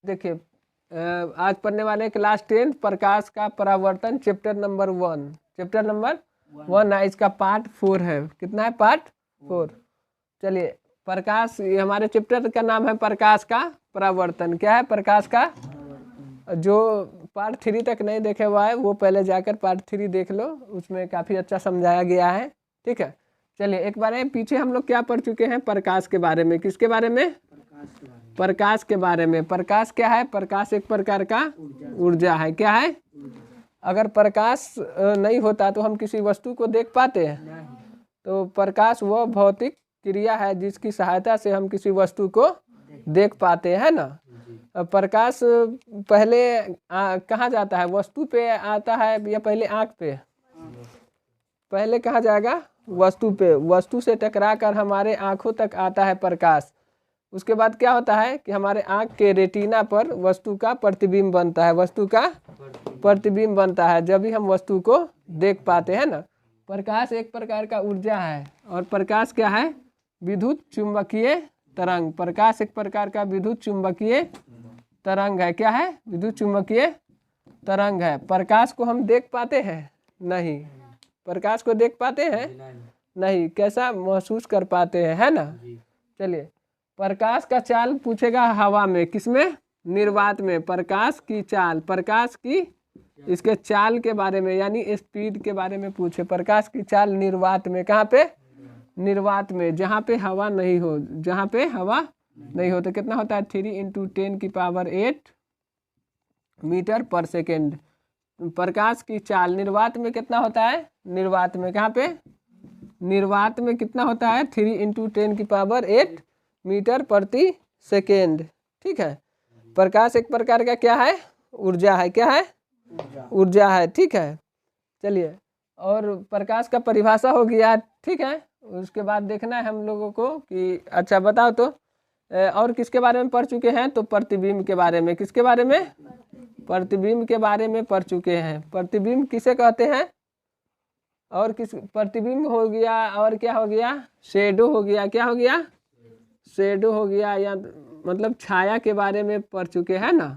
देखिए आज पढ़ने वाले क्लास 10 प्रकाश का परावर्तन चैप्टर नंबर 1। चैप्टर नंबर 1 है, इसका पार्ट 4 है। कितना है? पार्ट 4। चलिए, प्रकाश, ये हमारे चैप्टर का नाम है प्रकाश का परावर्तन। क्या है? प्रकाश का। जो पार्ट 3 तक नहीं देखे हुआ है वो पहले जाकर पार्ट 3 देख लो, उसमें काफ़ी अच्छा समझाया गया है। ठीक है, चलिए एक बार पीछे हम लोग क्या पढ़ चुके हैं? प्रकाश के बारे में। किसके बारे में? प्रकाश के बारे में। प्रकाश क्या है? प्रकाश एक प्रकार का ऊर्जा है। क्या है? अगर प्रकाश नहीं होता तो हम किसी वस्तु को देख पाते हैं? तो प्रकाश वह भौतिक क्रिया है जिसकी सहायता से हम किसी वस्तु को देख पाते हैं ना। प्रकाश पहले कहाँ जाता है? वस्तु पे आता है या पहले आँख पे? पहले कहाँ जाएगा? वस्तु पे। वस्तु से टकरा कर हमारे आँखों तक आता है प्रकाश। उसके बाद क्या होता है कि हमारे आँख के रेटिना पर वस्तु का प्रतिबिंब बनता है। वस्तु का प्रतिबिंब बनता है जब भी हम वस्तु को देख पाते हैं ना। प्रकाश एक प्रकार का ऊर्जा है। और प्रकाश क्या है? विद्युत चुंबकीय तरंग। प्रकाश एक प्रकार का विद्युत चुंबकीय तरंग है। क्या है? विद्युत चुंबकीय तरंग है। प्रकाश को हम देख पाते हैं? नहीं। प्रकाश को देख पाते हैं? नहीं। कैसा महसूस कर पाते हैं, है ना। चलिए, प्रकाश का चाल पूछेगा हवा में। किसमें? निर्वात में। प्रकाश की चाल, प्रकाश की इसके चाल के बारे में, यानी स्पीड के बारे में पूछे। प्रकाश की चाल निर्वात में। कहाँ पे? निर्वात में, जहाँ पे हवा नहीं हो। जहाँ पे हवा नहीं हो तो कितना होता है? 3 × 10⁸ मीटर पर सेकेंड। प्रकाश की चाल निर्वात में कितना होता है? निर्वात में कहाँ पे? निर्वात में कितना होता है? 3 × 10⁸ मीटर प्रति सेकेंड। ठीक है, प्रकाश एक प्रकार का क्या है? ऊर्जा है। क्या है? ऊर्जा है। ठीक है, चलिए, और प्रकाश का परिभाषा हो गया। ठीक है, उसके बाद देखना है हम लोगों को कि अच्छा बताओ तो और किसके बारे में पढ़ चुके हैं? तो प्रतिबिंब के बारे में। किसके बारे में? प्रतिबिंब के बारे में पढ़ चुके हैं। प्रतिबिंब किसे कहते हैं? और किस? प्रतिबिंब हो गया, और क्या हो गया? शेडो हो गया। क्या हो गया? शेडो हो गया, या मतलब छाया के बारे में पढ़ चुके हैं ना।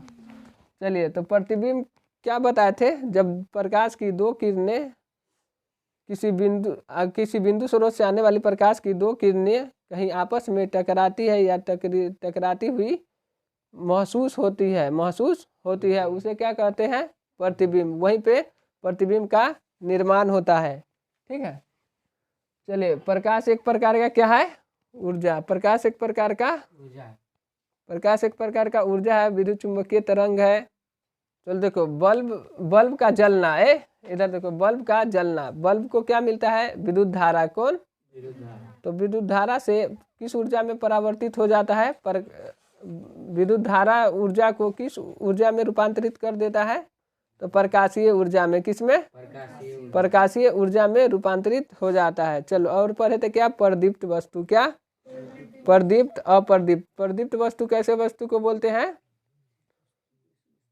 चलिए, तो प्रतिबिंब क्या बताए थे? जब प्रकाश की दो किरणें किसी बिंदु स्रोत से आने वाली प्रकाश की दो किरणें कहीं आपस में टकराती है या टकराती हुई महसूस होती है, उसे क्या कहते हैं? प्रतिबिंब। वहीं पे प्रतिबिंब का निर्माण होता है। ठीक है, चलिए, प्रकाश एक प्रकार का क्या है? ऊर्जा। प्रकाश एक प्रकार का ऊर्जा है, विद्युत चुंबकीय तरंग है। चलो देखो, बल्ब का जलना है। इधर देखो, बल्ब का जलना, बल्ब को क्या मिलता है? विद्युत धारा। कौन? तो विद्युत धारा से किस ऊर्जा में परावर्तित हो जाता है? विद्युत धारा ऊर्जा को किस ऊर्जा में रूपांतरित कर देता है? तो प्रकाशीय ऊर्जा में। किसमें? प्रकाशीय ऊर्जा में रूपांतरित हो जाता है। चलो, और पढ़े थे क्या? प्रदीप्त वस्तु। क्या? प्रदीप्त, अप्रदीप्त। प्रदीप्त वस्तु कैसे वस्तु को बोलते हैं?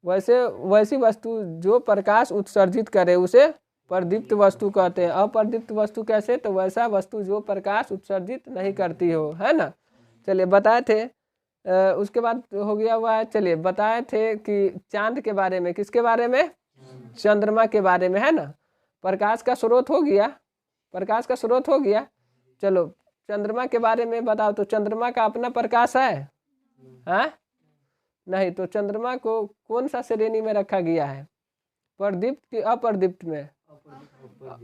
वैसी वस्तु जो प्रकाश उत्सर्जित करे उसे प्रदीप्त वस्तु कहते हैं। अप्रदीप्त वस्तु कैसे? तो वैसा वस्तु जो प्रकाश उत्सर्जित नहीं करती हो, है ना। चलिए, बताए थे। उसके बाद हो गया हुआ है। चलिए, बताए थे कि चांद के बारे में। किसके बारे में? चंद्रमा के बारे में, है ना। प्रकाश का स्रोत हो गया। प्रकाश का स्रोत हो गया। चलो, चंद्रमा के बारे में बताओ तो चंद्रमा का अपना प्रकाश है? हाँ? नहीं। तो चंद्रमा को कौन सा श्रेणी में रखा गया है? प्रदीप्त की अप्रदीप्त में?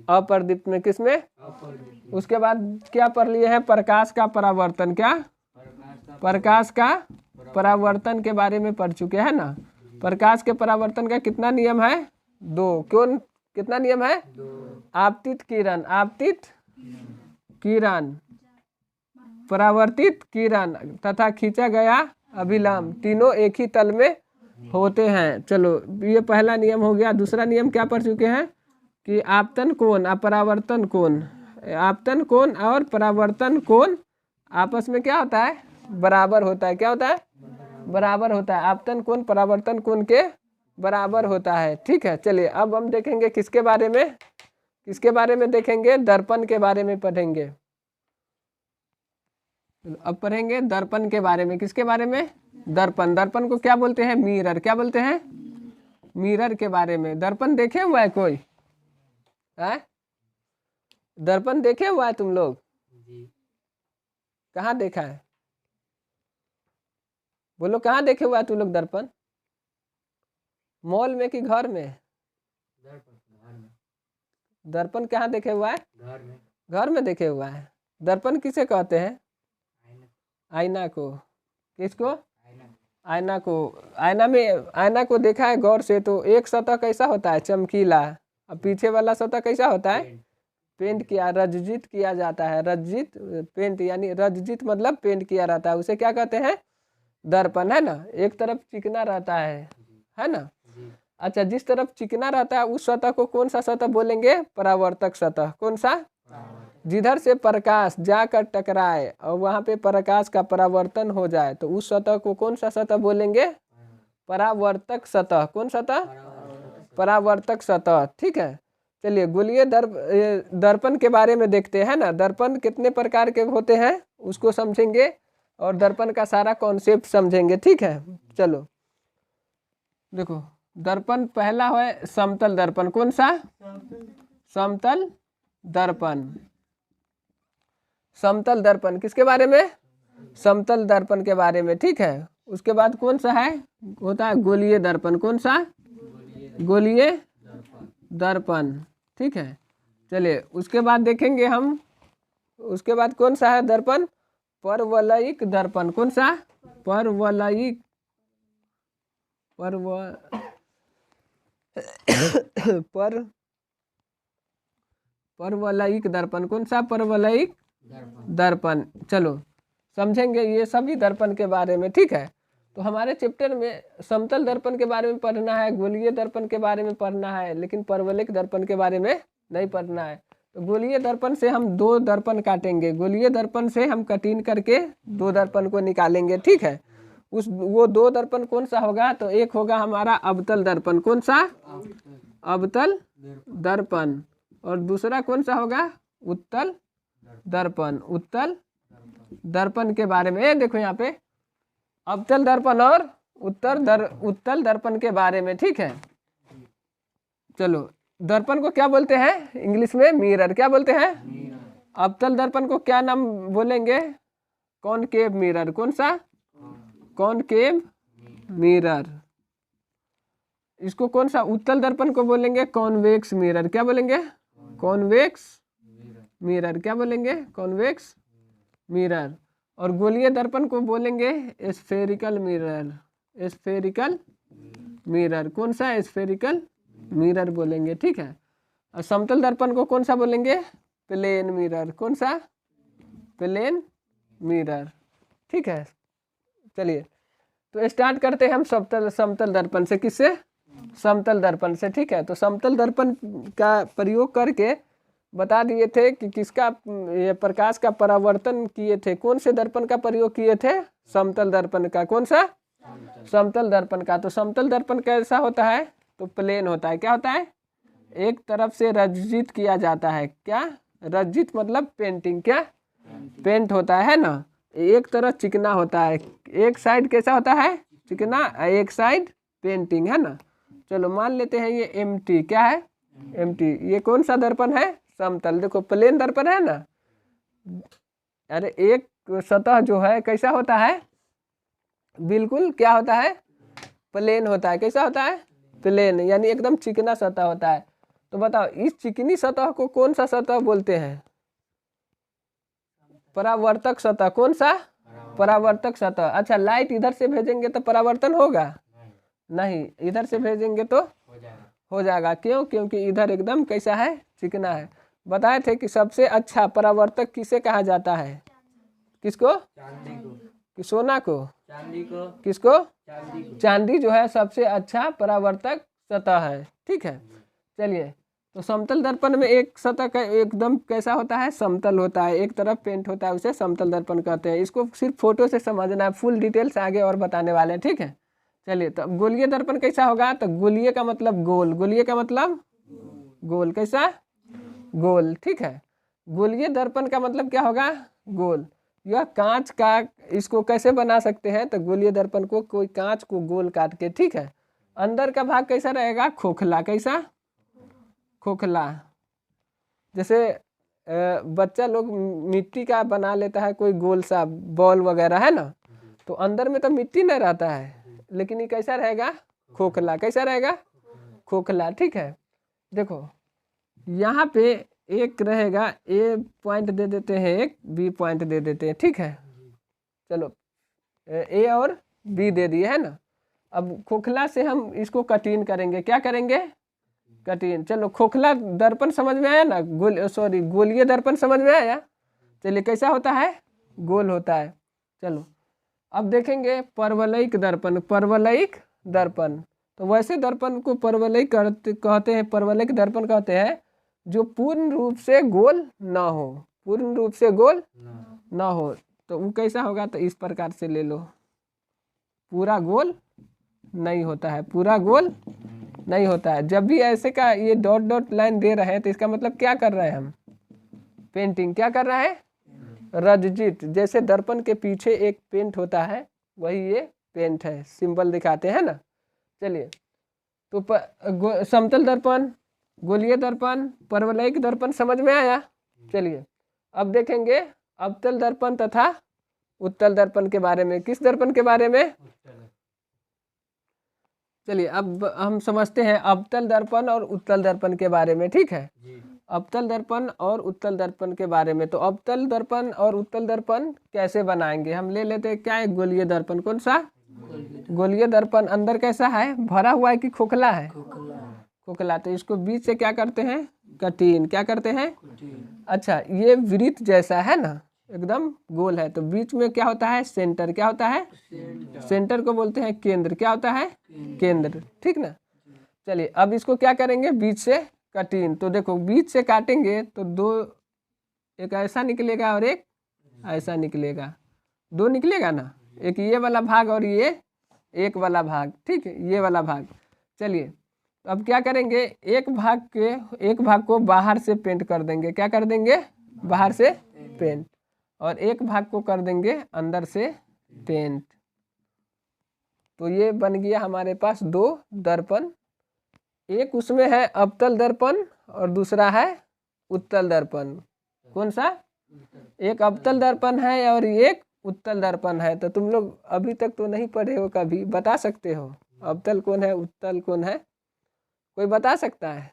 अप्रदीप्त में। किसमें? उसके बाद क्या पढ़ लिए हैं? प्रकाश का परावर्तन। क्या? प्रकाश का परावर्तन के बारे में पढ़ चुके हैं ना। प्रकाश के परावर्तन का कितना नियम है? 2। कौन? कितना नियम है? 2। आपतित किरण, आपतित किरण, परावर्तित किरण तथा खींचा गया अभिलंब, तीनों एक ही तल में होते हैं। चलो, ये पहला नियम हो गया। दूसरा नियम क्या पढ़ चुके हैं? कि आपतन कोण, अपरावर्तन कोण। आपतन कोण और परावर्तन कोण आपस में क्या होता है? बराबर होता है। क्या होता है? बराबर होता है। आपतन कोण परावर्तन कोण के बराबर होता है। ठीक है, चलिए, अब हम देखेंगे किसके बारे में? किसके बारे में देखेंगे? दर्पण के बारे में पढ़ेंगे। चलो अब पढ़ेंगे दर्पण के बारे में। किसके बारे में? दर्पण। दर्पण को क्या बोलते हैं? मिरर। क्या बोलते हैं? मिरर के बारे में। दर्पण देखे हुआ है कोई? है दर्पण देखे हुआ है तुम लोग? कहाँ देखा है? बोलो कहाँ देखे हुआ है तुम लोग दर्पण? मॉल में कि घर में? दर्पण कहाँ देखे हुआ है? घर में। घर में देखे हुआ है। दर्पण किसे कहते हैं? आईना को। किसको? आईना को। आईना को देखा है गौर से तो एक सतह कैसा होता है? चमकीला। अब पीछे वाला सतह कैसा होता है? पेंट किया, रंजित किया जाता है। रंजित पेंट यानी रंजित मतलब पेंट किया रहता है, उसे क्या कहते हैं? दर्पण, है ना। एक तरफ चिकना रहता है ना। अच्छा, जिस तरफ चिकना रहता है उस सतह को कौन सा सतह बोलेंगे? परावर्तक सतह। कौन सा? जिधर से प्रकाश जाकर टकराए और वहां पे प्रकाश का परावर्तन हो जाए तो उस सतह को कौन सा सतह बोलेंगे? परावर्तक सतह। कौन सतह? परावर्तक सतह। ठीक है, चलिए गोलीय दर्पण के बारे में देखते हैं ना। दर्पण कितने प्रकार के होते हैं उसको समझेंगे और दर्पण का सारा कॉन्सेप्ट समझेंगे। ठीक है, चलो देखो दर्पण पहला है समतल दर्पण। कौन सा? समतल दर्पण। समतल दर्पण किसके बारे में? समतल दर्पण के बारे में। ठीक है, उसके बाद कौन सा है? होता है गोलीय दर्पण। कौन सा? गोलीय दर्पण। ठीक है, चलिए उसके बाद देखेंगे हम। उसके बाद कौन सा है दर्पण? परवलयिक दर्पण। कौन सा? परवलयिक। परवलयिक दर्पण। कौन सा? परवलयिक दर्पण। चलो समझेंगे ये सभी दर्पण के बारे में। ठीक है, तो हमारे चैप्टर में समतल दर्पण के बारे में पढ़ना है, गोलीय दर्पण के बारे में पढ़ना है, लेकिन परवलयिक दर्पण के बारे में नहीं पढ़ना है। तो गोलीय दर्पण से हम दो दर्पण काटेंगे। गोलीय दर्पण से हम कटिंग करके दो दर्पण को निकालेंगे। ठीक है, वो दो दर्पण कौन सा होगा? तो एक होगा हमारा अवतल दर्पण। कौन सा? अवतल दर्पण। और दूसरा कौन सा होगा? उत्तल दर्पण। उत्तल दर्पण के बारे में देखो यहाँ पे अवतल दर्पण और उत्तल दर्पण के बारे में। ठीक है, चलो दर्पण को क्या बोलते हैं इंग्लिश में? मिरर। क्या बोलते हैं? अवतल दर्पण को क्या नाम बोलेंगे? Concave mirror. कौन सा? Concave mirror. इसको कौन सा? उत्तल दर्पण को बोलेंगे कॉन्वेक्स मिरर। क्या बोलेंगे? Convex mirror. क्या बोलेंगे? Convex mirror. और गोलीय दर्पण को बोलेंगे स्फेरिकल मिरर। Spherical mirror. कौन सा? स्फेरिकल मिरर बोलेंगे। ठीक है, और समतल दर्पण को कौन सा बोलेंगे? Plane mirror. कौन सा? Plane mirror. ठीक है, चलिए तो स्टार्ट करते हैं हम समतल दर्पण से। किससे? समतल दर्पण से। ठीक है, तो समतल दर्पण का प्रयोग करके बता दिए थे कि किसका ये प्रकाश का परावर्तन किए थे। कौन से दर्पण का प्रयोग किए थे? समतल दर्पण का। कौन सा? समतल दर्पण का। तो समतल दर्पण कैसा होता है? तो प्लेन होता है। क्या होता है? एक तरफ से रंजित किया जाता है। क्या? रंजित मतलब पेंटिंग। क्या? पेंट होता है ना। एक तरफ चिकना होता है, एक साइड कैसा होता है? चिकना, एक साइड पेंटिंग, है ना। चलो मान लेते हैं ये एम्प्टी। क्या है? एम्प्टी। ये कौन सा दर्पण है? समतल। देखो प्लेन दर्पण है ना, अरे एक सतह जो है कैसा होता है? बिल्कुल क्या होता है? प्लेन होता है। कैसा होता है? प्लेन, यानी एकदम चिकना सतह होता है। तो बताओ इस चिकनी सतह को कौन सा सतह बोलते हैं? परावर्तक सतह। कौन सा? परावर्तक सतह। अच्छा, लाइट इधर से भेजेंगे तो परावर्तन होगा? नहीं, इधर से भेजेंगे तो हो जाएगा। क्यों? क्योंकि इधर एकदम कैसा है? चिकना है। बताए थे कि सबसे अच्छा परावर्तक किसे कहा जाता है? किसको? चांदी को। कि सोना को? चांदी को। किसको? चांदी को। चांदी जो है सबसे अच्छा परावर्तक सतह है। ठीक है, चलिए तो समतल दर्पण में एक सतह का एकदम कैसा होता है? समतल होता है, एक तरफ पेंट होता है, उसे समतल दर्पण कहते हैं। इसको सिर्फ फोटो से समझना है, फुल डिटेल्स आगे और बताने वाले हैं। ठीक है, चलिए तो गोलीय दर्पण कैसा होगा? तो गोलीय का मतलब गोल। गोलीय का मतलब गोल। कैसा? गोल। ठीक है, गोलीय दर्पण का मतलब क्या होगा? गोल। यह कांच का, इसको कैसे बना सकते हैं, तो गोलीय दर्पण को कोई कांच को गोल काट के, ठीक है, अंदर का भाग कैसा रहेगा, खोखला, कैसा, खोखला। जैसे बच्चा लोग मिट्टी का बना लेता है कोई गोल सा बॉल वगैरह, है ना, तो अंदर में तो मिट्टी नहीं रहता है, लेकिन ये कैसा रहेगा, खोखला, कैसा रहेगा, खोखला, ठीक है। देखो यहाँ पे एक रहेगा, ए पॉइंट दे देते हैं, एक बी पॉइंट दे देते हैं, ठीक है, चलो ए और बी दे दिए, है ना। अब खोखला से हम इसको कटिंग करेंगे, क्या करेंगे, कटिंग। चलो खोखला दर्पण समझ में आया ना, गोलीय दर्पण समझ में आया। चलिए कैसा होता है, गोल होता है। चलो अब देखेंगे परवलयिक दर्पण। परवलयिक दर्पण, तो वैसे दर्पण को परवलयिक कहते हैं, परवलयिक दर्पण कहते हैं जो पूर्ण रूप से गोल ना हो, पूर्ण रूप से गोल ना हो। तो वो कैसा होगा, तो इस प्रकार से ले लो, पूरा गोल नहीं होता है, पूरा गोल नहीं होता है। जब भी ऐसे का ये डॉट डॉट लाइन दे रहे हैं तो इसका मतलब क्या कर रहे हैं हम, पेंटिंग, क्या कर रहा है, रजजित। जैसे दर्पण के पीछे एक पेंट होता है, वही ये पेंट है, सिंबल दिखाते हैं ना। चलिए तो समतल दर्पण, गोलीय दर्पण, परवलयिक दर्पण समझ में आया। चलिए अब देखेंगे अवतल दर्पण तथा उत्तल दर्पण के बारे में। किस दर्पण के बारे में, चलिए अब हम समझते हैं अवतल दर्पण और उत्तल दर्पण के बारे में, ठीक है। अवतल दर्पण और उत्तल दर्पण के बारे में, तो अवतल दर्पण और उत्तल दर्पण कैसे बनाएंगे, हम ले लेते हैं, क्या है, गोलीय दर्पण। कौन सा, गोलीय दर्पण। अंदर कैसा है, भरा हुआ है कि खोखला है, खोखला। तो इसको बीच से क्या करते हैं, कटिंग, क्या करते हैं, अच्छा ये वृत्त जैसा है ना, एकदम गोल है, तो बीच में क्या होता है, सेंटर, क्या होता है, सेंटर को बोलते हैं केंद्र, क्या होता है, केंद्र, ठीक ना। चलिए अब इसको क्या करेंगे, बीच से कटिंग। तो देखो बीच से काटेंगे तो दो, एक ऐसा निकलेगा और एक ऐसा निकलेगा, दो निकलेगा ना, एक ये वाला भाग और ये एक वाला भाग, ठीक है, ये वाला भाग। चलिए अब क्या करेंगे, एक भाग को बाहर से पेंट कर देंगे, क्या कर देंगे, बाहर से पेंट, और एक भाग को कर देंगे अंदर से पेंट। तो ये बन गया हमारे पास दो दर्पण। एक उसमें है अवतल दर्पण और दूसरा है उत्तल दर्पण। कौन सा, एक अवतल दर्पण है और एक उत्तल दर्पण है। तो तुम लोग अभी तक तो नहीं पढ़े हो, कभी बता सकते हो अवतल कौन है, उत्तल कौन है, कोई बता सकता है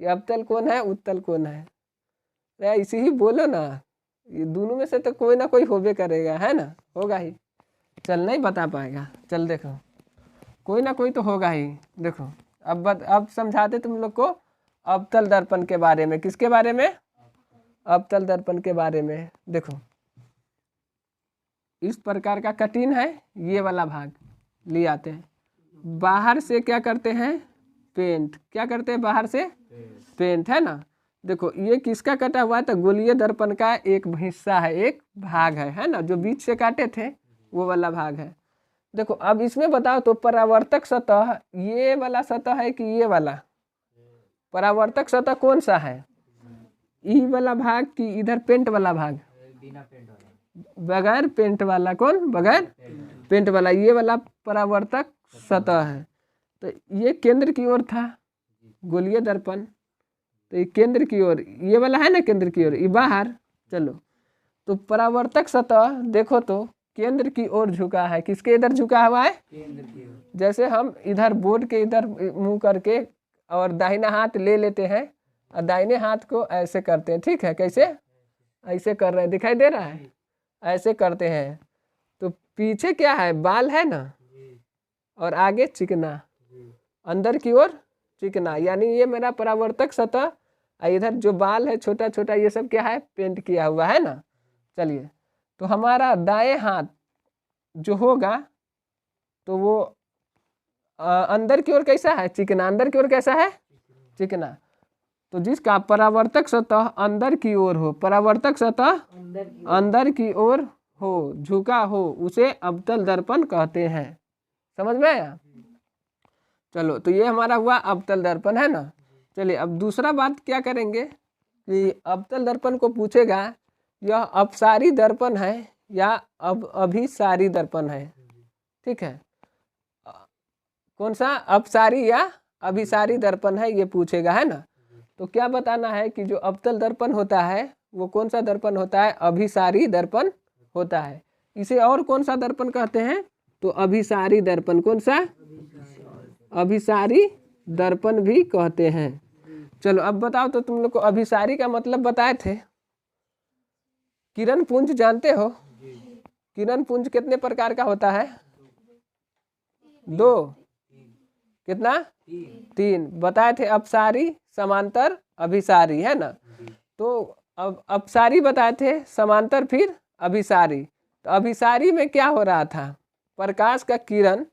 कि अवतल कौन है, उत्तल कौन है, इसी ही बोलो ना, ये दोनों में से तो कोई ना कोई होबे करेगा, है ना, होगा ही। चल नहीं बता पाएगा, चल देखो कोई ना कोई तो होगा ही। देखो अब समझाते तुम लोग को अवतल दर्पण के बारे में। किसके बारे में, अवतल दर्पण के बारे में। देखो इस प्रकार का कटिंग है, ये वाला भाग ले आते हैं, बाहर से क्या करते हैं, पेंट, क्या करते हैं, बाहर से पेंट, है ना। देखो ये किसका कटा हुआ है, तो गोलीय दर्पण का एक हिस्सा है, एक भाग है ना, जो बीच से काटे थे वो वाला भाग है। देखो अब इसमें बताओ तो परावर्तक सतह ये वाला सतह है कि ये वाला, परावर्तक सतह कौन सा है, ई वाला भाग कि इधर पेंट वाला भाग, बगैर पेंट वाला, कौन, बगैर पेंट वाला, ये वाला परावर्तक सतह है। तो ये केंद्र की ओर था गोलीय दर्पण, तो ये केंद्र की ओर, ये वाला है ना केंद्र की ओर, ये बाहर। चलो तो परावर्तक सतह देखो तो केंद्र की ओर झुका है, किसके इधर झुका हुआ है, केंद्र की ओर। जैसे हम इधर बोर्ड के इधर मुंह करके और दाहिना हाथ ले लेते हैं और दाहिने हाथ को ऐसे करते हैं, ठीक है, कैसे, ऐसे कर रहे हैं, दिखाई दे रहा है, ऐसे करते हैं। तो पीछे क्या है, बाल है ना, और आगे चिकना, अंदर की ओर चिकना, यानी ये मेरा परावर्तक सतह, इधर जो बाल है छोटा छोटा ये सब क्या है, पेंट किया हुआ है ना। चलिए तो हमारा दाएं हाथ जो होगा तो वो अंदर की ओर कैसा है, चिकना, अंदर की ओर कैसा है, चिकना। तो जिसका परावर्तक सतह अंदर की ओर हो, परावर्तक सतह अंदर की ओर हो, झुका हो, उसे अवतल दर्पण कहते हैं। समझ में आया। चलो तो ये हमारा हुआ अवतल दर्पण, है ना। चलिए अब दूसरा बात क्या करेंगे कि अवतल दर्पण को पूछेगा यह अपसारी दर्पण है या अभिसारी दर्पण है? ठीक है, कौन सा, अपसारी या अभिसारी दर्पण है ये पूछेगा, है ना। तो क्या बताना है कि जो अवतल दर्पण होता है वो कौन सा दर्पण होता है? अभिसारी दर्पण होता है। इसे और कौन सा दर्पण कहते हैं? तो अभिसारी दर्पण। कौन सा? अभिसारी दर्पण भी कहते हैं। चलो अब बताओ, तो तुम लोग को अभिसारी का मतलब बताए थे। किरण पुंज जानते हो? किरण पुंज कितने प्रकार का होता है? 2, कितना? 3 बताए थे, अपसारी, समांतर, अभिसारी, है ना। तो अब अपसारी बताए थे, समांतर, फिर अभिसारी। तो अभिसारी में क्या हो रहा था? प्रकाश का किरण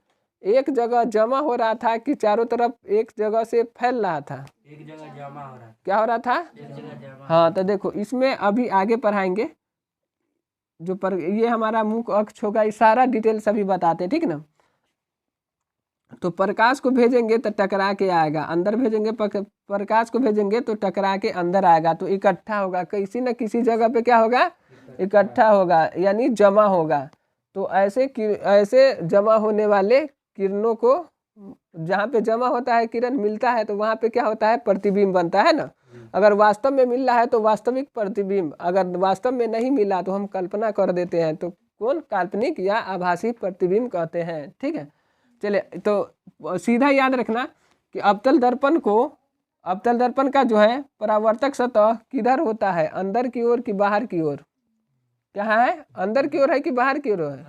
एक जगह जमा हो रहा था कि चारों तरफ एक जगह से फैल रहा था? एक जगह जमा हो रहा था। क्या हो रहा था? एक जगह जमा। हाँ, तो देखो इसमें अभी आगे पढ़ाएंगे, जो ये हमारा मुख्य अक्ष होगा, ये सारा डिटेल सभी बताते हैं, ठीक ना। तो प्रकाश को भेजेंगे तो टकरा के आएगा, अंदर भेजेंगे, प्रकाश को भेजेंगे तो टकरा के अंदर आएगा, तो इकट्ठा होगा, किसी न किसी जगह पे क्या होगा? इकट्ठा होगा, यानी जमा होगा। तो ऐसे जमा होने वाले किरणों को, जहाँ पे जमा होता है किरण मिलता है, तो वहाँ पे क्या होता है? प्रतिबिंब बनता है ना। अगर वास्तव में मिल रहा है तो वास्तविक प्रतिबिंब, अगर वास्तव में नहीं मिला तो हम कल्पना कर देते हैं, तो कौन? काल्पनिक या आभासी प्रतिबिंब कहते हैं, ठीक है। चलिए, तो सीधा याद रखना कि अवतल दर्पण का जो है परावर्तक सतह किधर होता है? अंदर की ओर कि बाहर की ओर? क्या है? अंदर की ओर है कि बाहर की ओर है?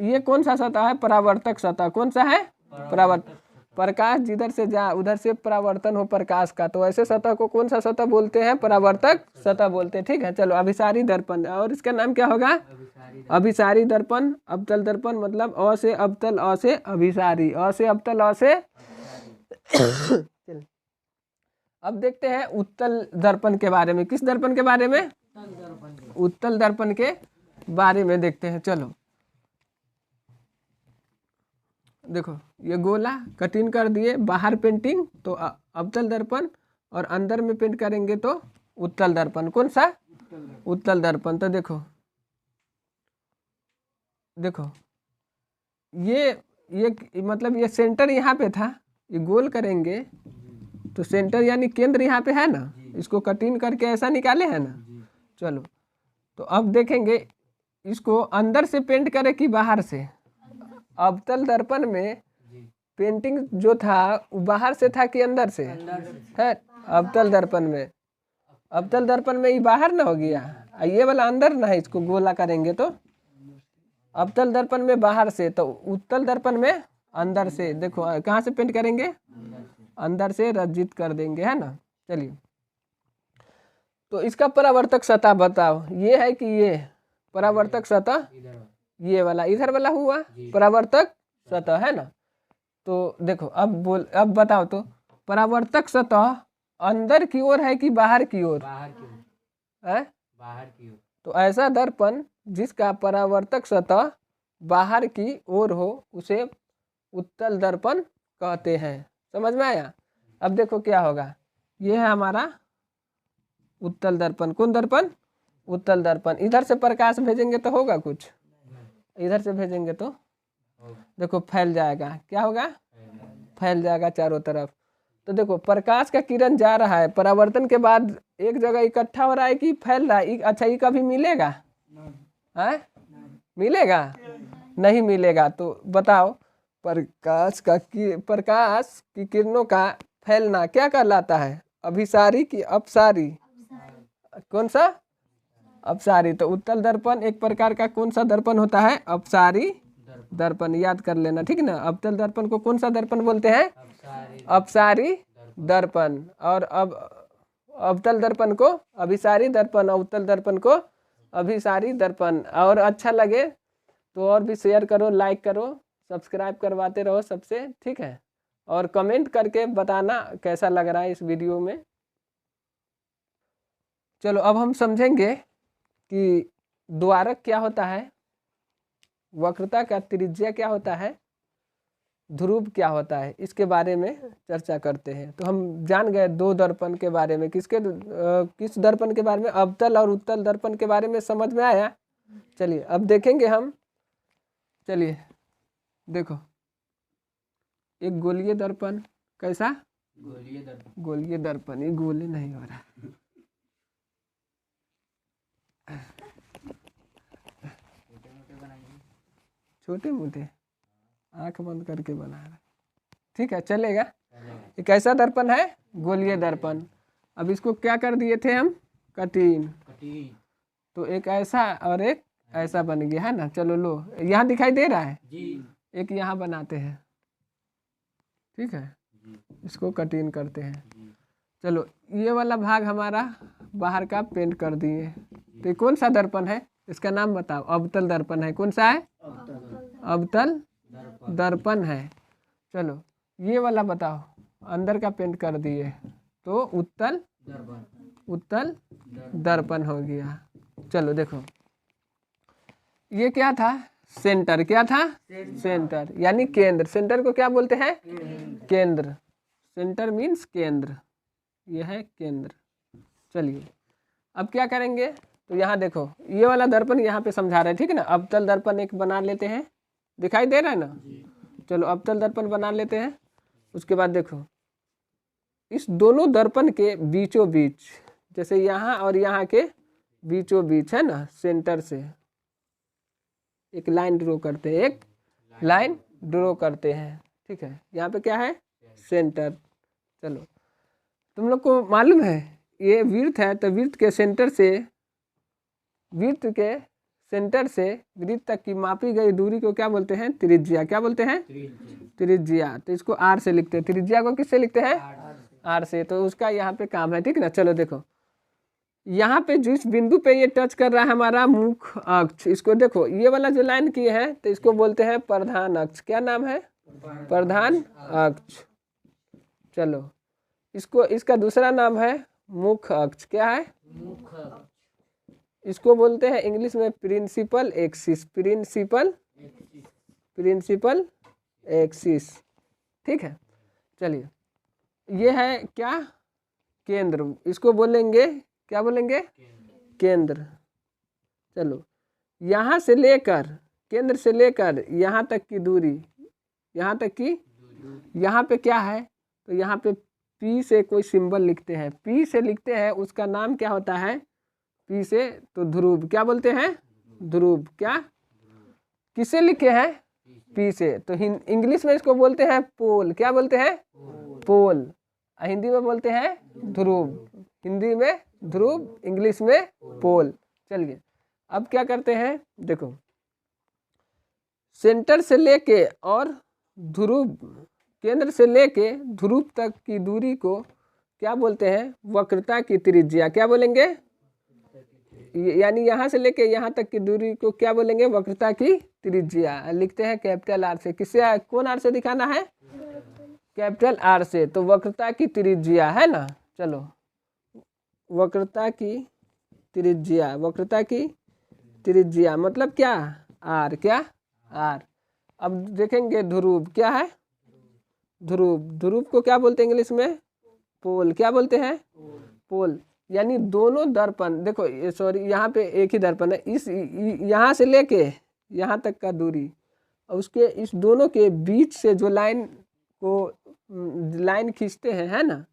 ये कौन सा सतह है? परावर्तक सतह। कौन सा है? परावर्तक। प्रकाश जिधर से जा उधर से परावर्तन हो प्रकाश का, तो ऐसे सतह को कौन सा सतह बोलते हैं? परावर्तक सतह बोलते हैं, ठीक है। चलो, अभिसारी दर्पण, और इसका नाम क्या होगा? अभिसारी दर्पण। अवतल दर्पण मतलब अ से अवतल, अ से अभिसारी, अ से अवतल, अ से अब देखते हैं उत्तल दर्पण के बारे में। किस दर्पण के बारे में? उत्तल दर्पण के बारे में देखते हैं। चलो देखो, ये गोला कटिंग कर दिए, बाहर पेंटिंग तो अवतल दर्पण, और अंदर में पेंट करेंगे तो उत्तल दर्पण। कौन सा? उत्तल दर्पण। तो देखो ये मतलब ये सेंटर यहाँ पे था, ये गोल करेंगे तो सेंटर यानी केंद्र यहाँ पे है ना, इसको कटिंग करके ऐसा निकाले है ना। चलो, तो अब देखेंगे इसको अंदर से पेंट करें कि बाहर से। अवतल दर्पण में पेंटिंग जो था वो बाहर से था कि अंदर से है? अवतल दर्पण में ये बाहर ना हो गया, ये वाला अंदर ना है, इसको गोला करेंगे तो अवतल दर्पण में बाहर से, तो उत्तल दर्पण में अंदर से। देखो कहाँ से पेंट करेंगे? अंदर से रंजित कर देंगे, है ना। चलिए, तो इसका परावर्तक सतह बताओ, ये है कि ये परावर्तक सतह? ये वाला इधर वाला हुआ परावर्तक सतह, है ना। तो देखो अब बताओ, तो परावर्तक सतह अंदर की ओर है कि बाहर की ओर? बाहर की ओर है? बाहर की ओर। तो ऐसा दर्पण जिसका परावर्तक सतह बाहर की ओर हो उसे उत्तल दर्पण कहते हैं। समझ में आया? अब देखो क्या होगा, ये है हमारा उत्तल दर्पण। कौन दर्पण? उत्तल दर्पण। इधर से प्रकाश भेजेंगे तो होगा कुछ, इधर से भेजेंगे तो देखो फैल जाएगा। क्या होगा? फैल जाएगा चारों तरफ। तो देखो प्रकाश का किरण जा रहा है, परावर्तन के बाद एक जगह इकट्ठा हो रहा है कि फैल रहा है? अच्छा, ये कभी मिलेगा? है? मिलेगा? नहीं मिलेगा। तो बताओ, प्रकाश की किरणों का फैलना क्या कहलाता है? अभिसारी कि अपसारी? कौन सा? अपसारी। तो उत्तल दर्पण एक प्रकार का कौन सा दर्पण होता है? अपसारी दर्पण। याद कर लेना, ठीक ना। अवतल दर्पण को कौन सा दर्पण बोलते हैं? अपसारी दर्पण। और अब अवतल दर्पण को अभिसारी दर्पण, और उत्तल दर्पण को अभिसारी दर्पण। और अच्छा लगे तो और भी शेयर करो, लाइक करो, सब्सक्राइब करवाते रहो सबसे, ठीक है। और कमेंट करके बताना कैसा लग रहा है इस वीडियो में। चलो अब हम समझेंगे कि द्वारक क्या होता है, वक्रता का त्रिज्या क्या होता है, ध्रुव क्या होता है इसके बारे में चर्चा करते हैं। तो हम जान गए दो दर्पण के बारे में, किस दर्पण के बारे में, अवतल और उत्तल दर्पण के बारे में समझ में आया। चलिए अब देखेंगे हम। चलिए देखो, एक गोलीय दर्पण, कैसा गोलीय दर्पण। गोलीय दर्पण, ये गोले नहीं हो रहा, छोटे मोटे बनाइए। छोटे मोटे आंख बंद करके बना रहा, ठीक है चलेगा। चलेगा। ये कैसा दर्पण है, गोलीय दर्पण। अब इसको क्या कर दिए थे हम, कटीन। कटी। तो एक ऐसा और एक ऐसा बन गया है ना। चलो लो, यहाँ दिखाई दे रहा है, जी एक यहाँ बनाते हैं, ठीक है, जी इसको कटीन करते हैं। जी चलो ये वाला भाग हमारा बाहर का पेंट कर दिए। तो ये कौन सा दर्पण है, इसका नाम बताओ। अवतल दर्पण है। कौन सा है, अवतल दर्पण। दर्पण है। चलो ये वाला बताओ, अंदर का पेंट कर दिए तो उत्तल दर्पण। उत्तल दर्पण हो गया। चलो देखो, ये क्या था, सेंटर। क्या था, सेंटर यानी केंद्र। सेंटर को क्या बोलते हैं, केंद्र। सेंटर मीन्स केंद्र, यह है केंद्र। चलिए अब क्या करेंगे, तो यहाँ देखो ये वाला दर्पण यहाँ पे समझा रहे हैं, ठीक है ना। अवतल दर्पण एक बना लेते हैं, दिखाई दे रहा है ना। चलो अवतल दर्पण बना लेते हैं। उसके बाद देखो, इस दोनों दर्पण के बीचों बीच, जैसे यहाँ और यहाँ के बीचों बीच है ना, सेंटर से एक लाइन ड्रॉ करते हैं, एक लाइन ड्रॉ करते हैं, ठीक है। यहाँ पे क्या है, सेंटर। चलो तुम लोग को मालूम है ये वृत्त है, तो वृत्त के सेंटर से वृत्त तक की मापी गई दूरी को क्या बोलते हैं, त्रिज्या। क्या बोलते हैं, त्रिज्या। तो इसको आर से लिखते हैं। त्रिज्या को किससे लिखते हैं, आर से। तो उसका यहाँ पे काम है, ठीक ना। चलो देखो, यहाँ पे जिस बिंदु पे ये टच कर रहा है हमारा मुख्य अक्ष, इसको देखो, ये वाला जो लाइन किए है तो इसको बोलते हैं प्रधान अक्ष। क्या नाम है, प्रधान अक्ष। चलो इसको, इसका दूसरा नाम है मुख्य अक्ष। क्या है, मुख्य। इसको बोलते हैं इंग्लिश में प्रिंसिपल एक्सिस। प्रिंसिपल एक्सिस, ठीक है। चलिए ये है क्या, केंद्र। इसको बोलेंगे, क्या बोलेंगे, केंद्र। चलो यहाँ से लेकर, केंद्र से लेकर यहाँ तक की दूरी, यहाँ तक की, यहाँ पे क्या है, तो यहाँ पे पी से कोई सिंबल लिखते हैं। पी से लिखते हैं, उसका नाम क्या होता है, पी से तो ध्रुव। क्या बोलते हैं, ध्रुव। क्या, किसे लिखे हैं, पी से। तो इंग्लिश में इसको बोलते हैं पोल। क्या बोलते हैं, पोल। हिंदी में बोलते हैं ध्रुव। हिंदी में ध्रुव, इंग्लिश में पोल। चलिए अब क्या करते हैं, देखो सेंटर से लेके और ध्रुव, केंद्र से लेके ध्रुव तक की दूरी को क्या बोलते हैं, वक्रता की त्रिज्या। क्या बोलेंगे, यानी यहाँ से लेके यहाँ तक की दूरी को क्या बोलेंगे, वक्रता की त्रिज्या। लिखते हैं कैपिटल आर से। किससे, कौन आर से दिखाना है, कैपिटल आर से। तो वक्रता की त्रिज्या है ना। चलो वक्रता की त्रिज्या, वक्रता की त्रिज्या मतलब क्या, आर। क्या, आर। अब देखेंगे ध्रुव। क्या है, ध्रुव। ध्रुव को क्या बोलते हैं इंग्लिश में, पोल। क्या बोलते हैं, पोल। यानी दोनों दर्पण, देखो सॉरी यहाँ पे एक ही दर्पण है, इस यहाँ से लेके यहाँ तक का दूरी, और उसके इस दोनों के बीच से जो लाइन को, लाइन खींचते हैं, है ना,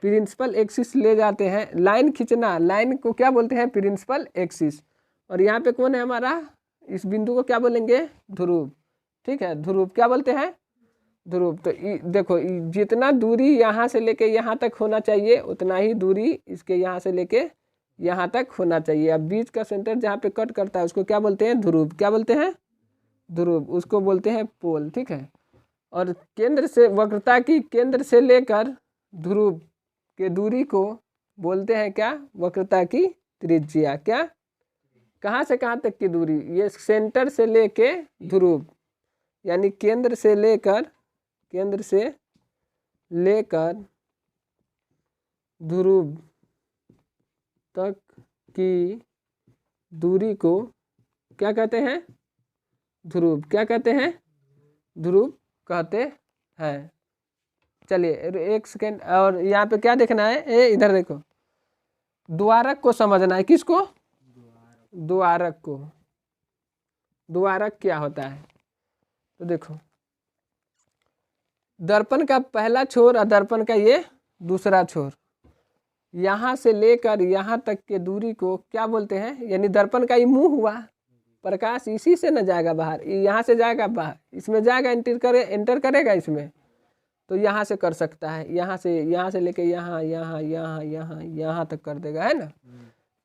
प्रिंसिपल एक्सिस ले जाते हैं। लाइन खींचना, लाइन को क्या बोलते हैं, प्रिंसिपल एक्सिस। और यहाँ पे कौन है हमारा, इस बिंदु को क्या बोलेंगे, ध्रुव, ठीक है। ध्रुव क्या बोलते हैं, ध्रुव। तो देखो जितना दूरी यहाँ से लेके यहाँ तक होना चाहिए, उतना ही दूरी इसके यहाँ से लेके यहाँ तक होना चाहिए। अब बीच का सेंटर जहाँ पे कट करता है उसको क्या बोलते हैं, ध्रुव। क्या बोलते हैं, ध्रुव। उसको बोलते हैं पोल, ठीक है। और केंद्र से, वक्रता की केंद्र से लेकर ध्रुव के दूरी को बोलते हैं क्या, वक्रता की त्रिज्या। क्या, कहाँ से कहाँ तक की दूरी, ये सेंटर से लेके ध्रुव, यानी केंद्र से लेकर ध्रुव तक की दूरी को क्या कहते हैं, ध्रुव। क्या कहते हैं, ध्रुव कहते है। चलिए एक सेकेंड, और यहाँ पे क्या देखना है, ए इधर देखो, द्वारक को समझना है। किसको? द्वारक को। द्वारक क्या होता है तो देखो, दर्पण का पहला छोर और दर्पण का ये दूसरा छोर, यहाँ से लेकर यहाँ तक के दूरी को क्या बोलते हैं, यानी दर्पण का ये मुंह हुआ, प्रकाश इसी से न जाएगा बाहर, यहाँ से जाएगा बाहर, इसमें जाएगा, एंटर करेगा इसमें, तो यहाँ से कर सकता है, यहाँ से लेके यहाँ यहाँ यहाँ यहाँ यहाँ तक कर देगा, है ना।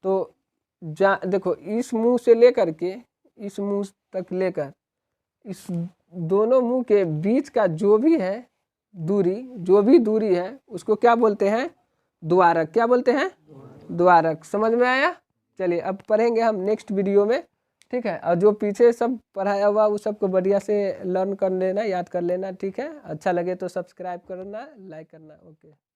तो देखो इस मुंह से लेकर के इस मुंह तक लेकर इस दोनों मुंह के बीच का जो भी है दूरी, जो भी दूरी है उसको क्या बोलते हैं? द्वारक। क्या बोलते हैं? द्वारक। समझ में आया? चलिए अब पढ़ेंगे हम नेक्स्ट वीडियो में, ठीक है। और जो पीछे सब पढ़ाया हुआ उस सबको बढ़िया से लर्न कर लेना, याद कर लेना, ठीक है। अच्छा लगे तो सब्सक्राइब करना, लाइक करना। ओके।